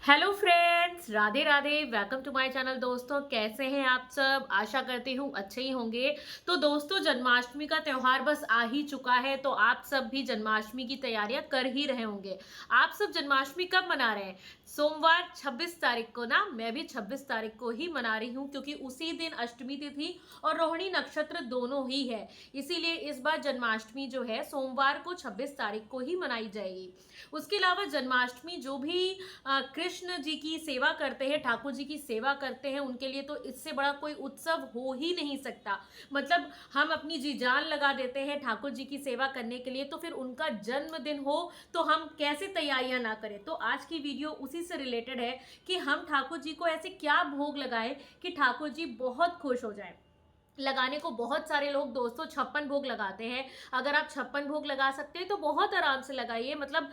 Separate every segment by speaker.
Speaker 1: Hello friends, Radhe Radhe. Welcome to my channel. दोस्तों, कैसे हैं आप सब? आशा करती हूँ अच्छे ही होंगे। तो दोस्तों, जन्माष्टमी का त्यौहार बस आ ही चुका है, तो आप सब भी जन्माष्टमी की तैयारियां कर ही रहे होंगे। आप सब जन्माष्टमी कब मना रहे हैं? सोमवार 26 तारीख को ना। मैं भी 26 तारीख को ही मना रही हूँ, क्योंकि उसी दिन अष्टमी तिथि और रोहिणी नक्षत्र दोनों ही है। इसीलिए इस बार जन्माष्टमी जो है सोमवार को 26 तारीख को ही मनाई जाएगी। उसके अलावा जन्माष्टमी जो भी कृष्ण जी की सेवा करते हैं, ठाकुर जी की सेवा करते हैं, उनके लिए तो इससे बड़ा कोई उत्सव हो ही नहीं सकता। मतलब हम अपनी जी जान लगा देते हैं ठाकुर जी की सेवा करने के लिए, तो फिर उनका जन्मदिन हो तो हम कैसे तैयारियां ना करें। तो आज की वीडियो उसी से रिलेटेड है कि हम ठाकुर जी को ऐसे क्या भोग लगाएं कि ठाकुर जी बहुत खुश हो जाए। लगाने को बहुत सारे लोग दोस्तों 56 भोग लगाते हैं। अगर आप 56 भोग लगा सकते हैं तो बहुत आराम से लगाइए। मतलब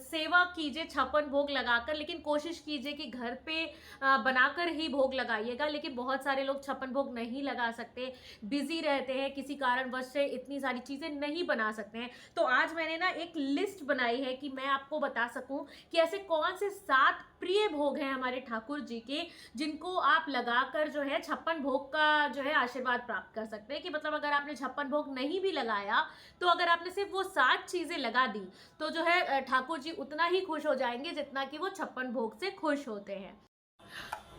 Speaker 1: सेवा कीजिए 56 भोग लगाकर, लेकिन कोशिश कीजिए कि घर पे बनाकर ही भोग लगाइएगा। लेकिन बहुत सारे लोग 56 भोग नहीं लगा सकते, बिजी रहते हैं, किसी कारणवश से इतनी सारी चीज़ें नहीं बना सकते हैं। तो आज मैंने ना एक लिस्ट बनाई है कि मैं आपको बता सकूं कि ऐसे कौन से 7 प्रिय भोग हैं हमारे ठाकुर जी के, जिनको आप लगाकर जो है 56 भोग का जो है आशीर्वाद प्राप्त कर सकते हैं। कि मतलब अगर आपने 56 भोग नहीं भी लगाया, तो अगर आपने सिर्फ वो 7 चीजें लगा दी, तो जो है ठाकुर जी उतना ही खुश हो जाएंगे जितना कि वो 56 भोग से खुश होते हैं।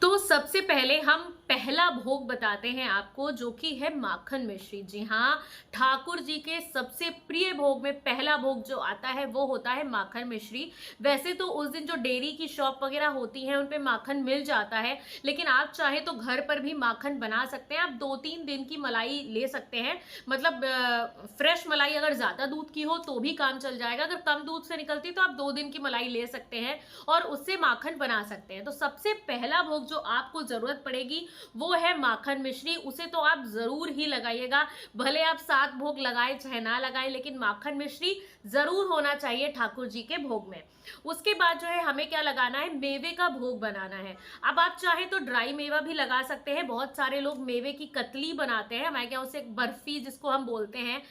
Speaker 1: तो सबसे पहले हम पहला भोग बताते हैं आपको, जो कि है माखन मिश्री। जी हाँ, ठाकुर जी के सबसे प्रिय भोग में पहला भोग जो आता है वो होता है माखन मिश्री। वैसे तो उस दिन जो डेयरी की शॉप वगैरह होती हैं उन पे माखन मिल जाता है, लेकिन आप चाहे तो घर पर भी माखन बना सकते हैं। आप 2-3 दिन की मलाई ले सकते हैं। मतलब फ्रेश मलाई अगर ज्यादा दूध की हो तो भी काम चल जाएगा। अगर कम दूध से निकलती तो आप 2 दिन की मलाई ले सकते हैं और उससे माखन बना सकते हैं। तो सबसे पहला भोग जो आपको जरूरत पड़ेगी वो है माखन मिश्री। उसे तो आप जरूर ही लगाइएगा, भले आप 7 भोग लगाए चाहे ना लगाए, लेकिन माखन मिश्री जरूर होना चाहिए ठाकुर जी के भोग में। उसके बाद जो है हमें क्या लगाना है, मेवे का भोग बनाना है। अब आप चाहे तो ड्राई मेवा भी लगा सकते हैं। बहुत सारे लोग मेवे की कतली बनाते हैं, हमारे यहाँ उसे बर्फी जिसको हम बोलते हैं,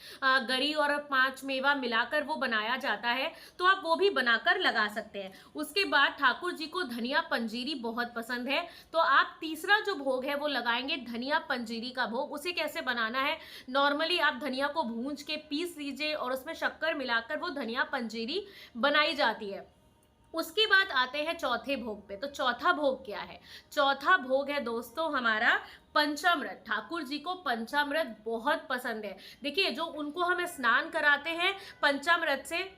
Speaker 1: गरी और 5 मेवा मिलाकर वो बनाया जाता है, तो आप वो भी बनाकर लगा सकते हैं। उसके बाद ठाकुर जी को धनिया पंजीरी बहुत पसंद है, तो आप तीसरा जो भोग है वो लगाएंगे धनिया पंजीरी का भोग। उसे कैसे बनाना है, नॉर्मली आप धनिया को भूंज के पीस लीजिए और उसमें शक्कर मिलाकर वो धनिया पंजीरी बनाई जाती है। उसके बाद आते हैं चौथे भोग पे। तो चौथा भोग क्या है? चौथा भोग है दोस्तों हमारा पंचामृत। ठाकुर जी को पंचामृत बहुत पसंद है। देखिए, जो उनको हम स्नान कराते हैं पंचामृत से,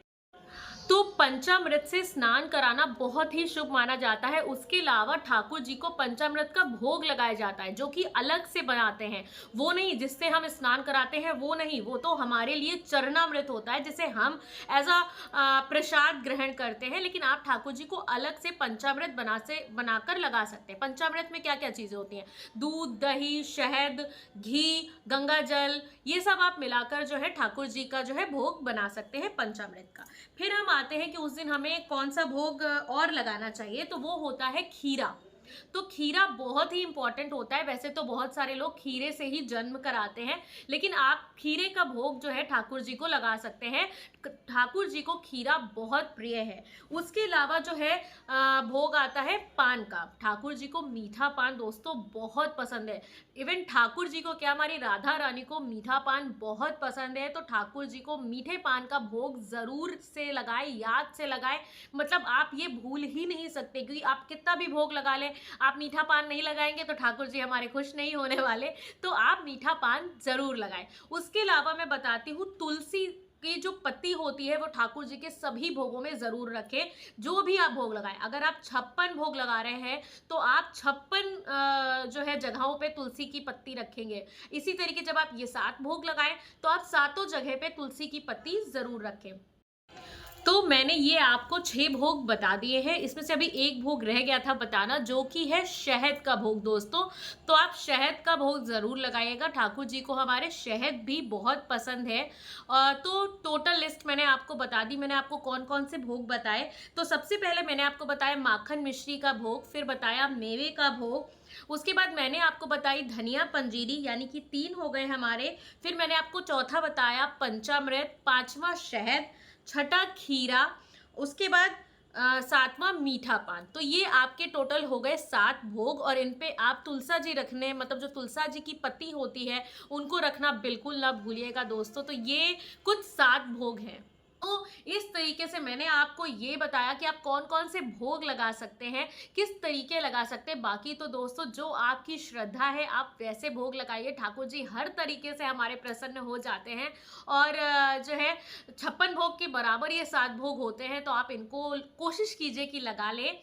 Speaker 1: तो पंचामृत से स्नान कराना बहुत ही शुभ माना जाता है। उसके अलावा ठाकुर जी को पंचामृत का भोग लगाया जाता है, जो कि अलग से बनाते हैं। वो नहीं जिससे हम स्नान कराते हैं, वो नहीं, वो तो हमारे लिए चरणामृत होता है, जिसे हम एज अ प्रसाद ग्रहण करते हैं। लेकिन आप ठाकुर जी को अलग से पंचामृत बनाकर लगा सकते हैं। पंचामृत में क्या क्या चीजें होती हैं? दूध, दही, शहद, घी, गंगा जल, ये सब आप मिलाकर जो है ठाकुर जी का जो है भोग बना सकते हैं पंचामृत का। फिर हम आते हैं कि उस दिन हमें कौन सा भोग और लगाना चाहिए, तो वो होता है खीरा। तो खीरा बहुत ही इंपॉर्टेंट होता है। वैसे तो बहुत सारे लोग खीरे से ही जन्म कराते हैं, लेकिन आप खीरे का भोग जो है ठाकुर जी को लगा सकते हैं। ठाकुर जी को खीरा बहुत प्रिय है। उसके अलावा जो है भोग आता है पान का। ठाकुर जी को मीठा पान दोस्तों बहुत पसंद है। इवन ठाकुर जी को क्या, हमारी राधा रानी को मीठा पान बहुत पसंद है। तो ठाकुर जी को मीठे पान का भोग जरूर से लगाए, याद से लगाए। मतलब आप ये भूल ही नहीं सकते, क्योंकि आप कितना भी भोग लगा लें, आप मीठा पान नहीं लगाएंगे तो ठाकुर जी हमारे खुश नहीं होने वाले। तो आप मीठा पान जरूर लगाएं। उसके अलावा मैं बताती हूँ, तुलसी की जो पत्ती होती है वो ठाकुर जी के सभी भोगों में जरूर रखें। जो भी आप भोग लगाएं, अगर आप 56 भोग लगा रहे हैं तो आप 56 जो है जगहों पे तुलसी की पत्ती रखेंगे। इसी तरीके जब आप ये 7 भोग लगाएं तो आप 7 जगह पे तुलसी की पत्ती जरूर रखें। तो मैंने ये आपको 6 भोग बता दिए हैं। इसमें से अभी एक भोग रह गया था बताना, जो कि है शहद का भोग दोस्तों। तो आप शहद का भोग जरूर लगाइएगा। ठाकुर जी को हमारे शहद भी बहुत पसंद है। तो टोटल लिस्ट मैंने आपको बता दी। मैंने आपको कौन कौन से भोग बताए। तो सबसे पहले मैंने आपको बताया माखन मिश्री का भोग, फिर बताया मेवे का भोग, उसके बाद मैंने आपको बताई धनिया पंजीरी, यानी कि 3 हो गए हमारे। फिर मैंने आपको चौथा बताया पंचामृत, 5वां शहद, छठा खीरा, उसके बाद सातवां मीठा पान। तो ये आपके टोटल हो गए 7 भोग और इन पे आप तुलसा जी रखने मतलब जो तुलसा जी की पत्ती होती है उनको रखना बिल्कुल ना भूलिएगा दोस्तों। तो ये कुछ 7 भोग हैं। तो इस तरीके से मैंने आपको ये बताया कि आप कौन-कौन से भोग लगा सकते हैं, किस तरीके लगा सकते हैं। बाकी तो दोस्तों जो आपकी श्रद्धा है आप वैसे भोग लगाइए, ठाकुर जी हर तरीके से हमारे प्रसन्न हो जाते हैं। और जो है 56 भोग के बराबर ये 7 भोग होते हैं, तो आप इनको कोशिश कीजिए कि लगा लें।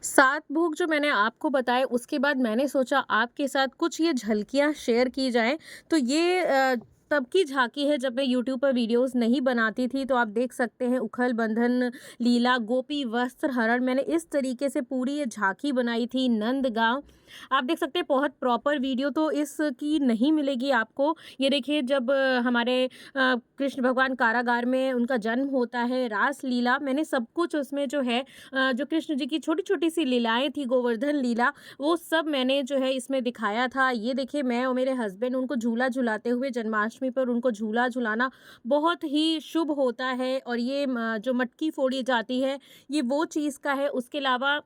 Speaker 1: 7 भोग जो मैंने आपको बताए उसके बाद मैंने सोचा आपके साथ कुछ ये झलकियाँ शेयर की जाएँ। तो ये तब की झाँकी है जब मैं यूट्यूब पर वीडियोज़ नहीं बनाती थी। तो आप देख सकते हैं उखल बंधन लीला, गोपी वस्त्र हरण, मैंने इस तरीके से पूरी ये झाँकी बनाई थी नंदगांव। आप देख सकते हैं बहुत प्रॉपर वीडियो तो इसकी नहीं मिलेगी आपको। ये देखिए जब हमारे कृष्ण भगवान कारागार में उनका जन्म होता है, रास लीला, मैंने सब कुछ उसमें जो है जो कृष्ण जी की छोटी-छोटी सी लीलाएँ थी, गोवर्धन लीला, वो सब मैंने जो है इसमें दिखाया था। ये देखिए मैं और मेरे हस्बैंड उनको झूला झुलाते हुए जन्माष्टमी पर उनको झूला झुलाना बहुत ही शुभ होता है और ये जो मटकी फोड़ी जाती है, ये वो चीज़ का है। उसके अलावा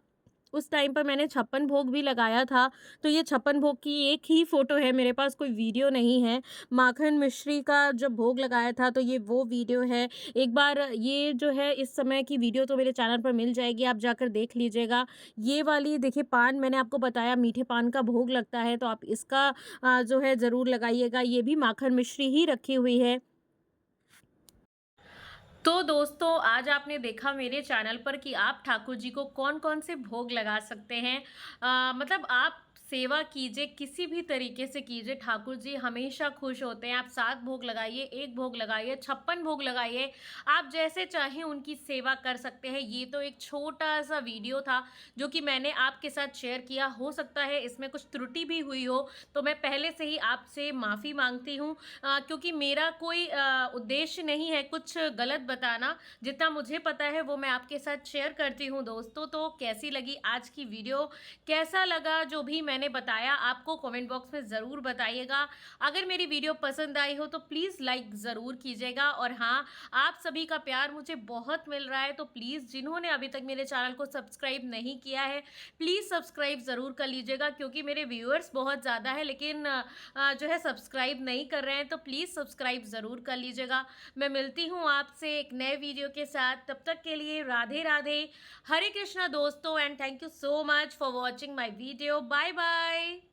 Speaker 1: उस टाइम पर मैंने 56 भोग भी लगाया था, तो ये 56 भोग की एक ही फ़ोटो है, मेरे पास कोई वीडियो नहीं है। माखन मिश्री का जब भोग लगाया था, तो ये वो वीडियो है। एक बार ये जो है इस समय की वीडियो तो मेरे चैनल पर मिल जाएगी, आप जाकर देख लीजिएगा। ये वाली देखिए पान मैंने आपको बताया मीठे पान का भोग लगता है, तो आप इसका जो है ज़रूर लगाइएगा। ये भी माखन मिश्री ही रखी हुई है। तो दोस्तों आज आपने देखा मेरे चैनल पर कि आप ठाकुर जी को कौन-कौन से भोग लगा सकते हैं। मतलब आप सेवा कीजिए, किसी भी तरीके से कीजिए, ठाकुर जी हमेशा खुश होते हैं। आप 7 भोग लगाइए, 1 भोग लगाइए, 56 भोग लगाइए, आप जैसे चाहें उनकी सेवा कर सकते हैं। ये तो एक छोटा-सा वीडियो था जो कि मैंने आपके साथ शेयर किया। हो सकता है इसमें कुछ त्रुटि भी हुई हो, तो मैं पहले से ही आपसे माफ़ी माँगती हूँ। क्योंकि मेरा कोई उद्देश्य नहीं है कुछ गलत बताना, जितना मुझे पता है वो मैं आपके साथ शेयर करती हूँ दोस्तों। तो कैसी लगी आज की वीडियो, कैसा लगा जो भी मैंने बताया आपको कमेंट बॉक्स में ज़रूर बताइएगा। अगर मेरी वीडियो पसंद आई हो तो प्लीज़ लाइक ज़रूर कीजिएगा और हाँ, आप सभी का प्यार मुझे बहुत मिल रहा है, तो प्लीज़ जिन्होंने अभी तक मेरे चैनल को सब्सक्राइब नहीं किया है, प्लीज़ सब्सक्राइब ज़रूर कर लीजिएगा क्योंकि मेरे व्यूअर्स बहुत ज़्यादा है लेकिन जो है सब्सक्राइब नहीं कर रहे हैं, तो प्लीज़ सब्सक्राइब ज़रूर कर लीजिएगा। मैं मिलती हूँ आपसे एक नए वीडियो के साथ, तब तक के लिए राधे राधे, हरे कृष्णा दोस्तों, and thank you so much for watching my video. Bye bye.